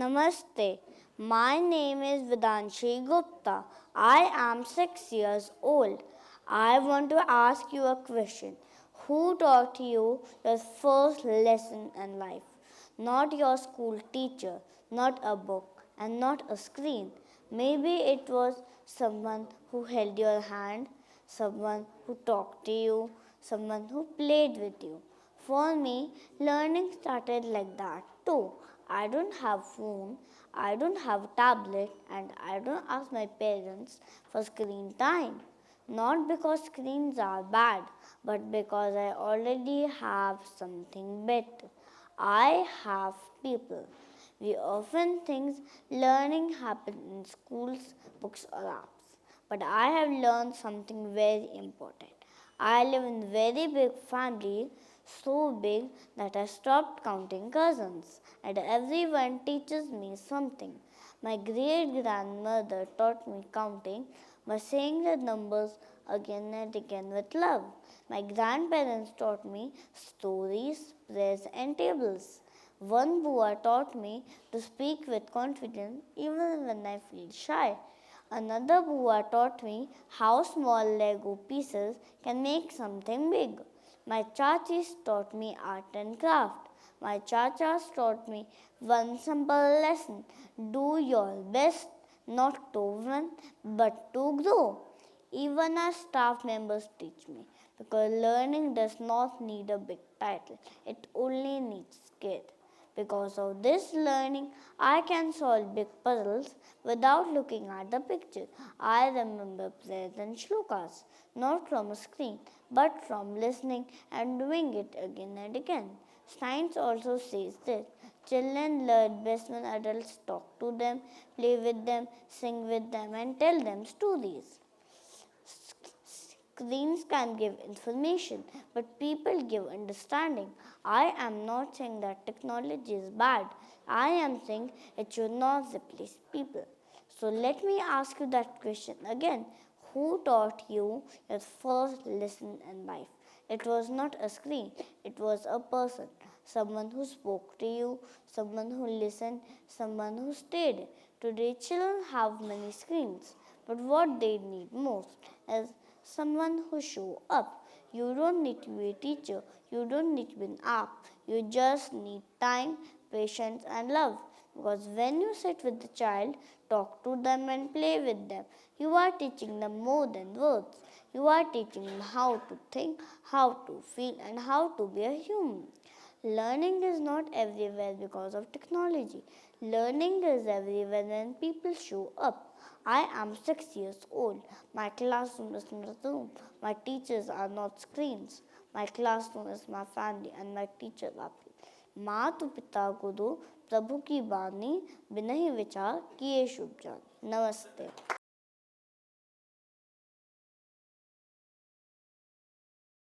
Namaste. My name is Vedanshi Gupta. I am 6 years old. I want to ask you a question. Who taught you your first lesson in life? Not your school teacher, not a book, and not a screen. Maybe it was someone who held your hand, someone who talked to you, someone who played with you. For me, learning started like that too. I don't have phone, I don't have tablet, and I don't ask my parents for screen time. Not because screens are bad, but because I already have something better. I have people. We often think learning happens in schools, books, or apps. But I have learned something very important. I live in a very big family, so big that I stopped counting cousins, and everyone teaches me something. My great grandmother taught me counting by saying the numbers again and again with love. My grandparents taught me stories, prayers, and tables. One Bua taught me to speak with confidence even when I feel shy. Another Bua taught me how small Lego pieces can make something big. My chachis taught me art and craft. My chachas taught me one simple lesson: do your best, not to win, but to grow. Even our staff members teach me because learning does not need a big title, it only needs care. Because of this learning, I can solve big puzzles without looking at the picture. I remember prayers and shlokas, not from a screen, but from listening and doing it again and again. Science also says this. Children learn best when adults talk to them, play with them, sing with them, and tell them stories. Screens can give information, but people give understanding. I am not saying that technology is bad. I am saying it should not replace people. So let me ask you that question again. Who taught you your first lesson in life? It was not a screen, it was a person. Someone who spoke to you, someone who listened, someone who stayed. Today, children have many screens, but what they need most is someone who show up. You don't need to be a teacher, you don't need to be an app, you just need time, patience, and love. Because when you sit with the child, talk to them, and play with them, you are teaching them more than words. You are teaching them how to think, how to feel, and how to be a human. Learning is not everywhere because of technology. Learning is everywhere when people show up. I am 6 years old. My classroom is not a room. My teachers are not screens. My classroom is my family and my teachers are people. मातु पिता गुरु प्रभु की बानी बिना ही विचार किए शुभ जान. Namaste.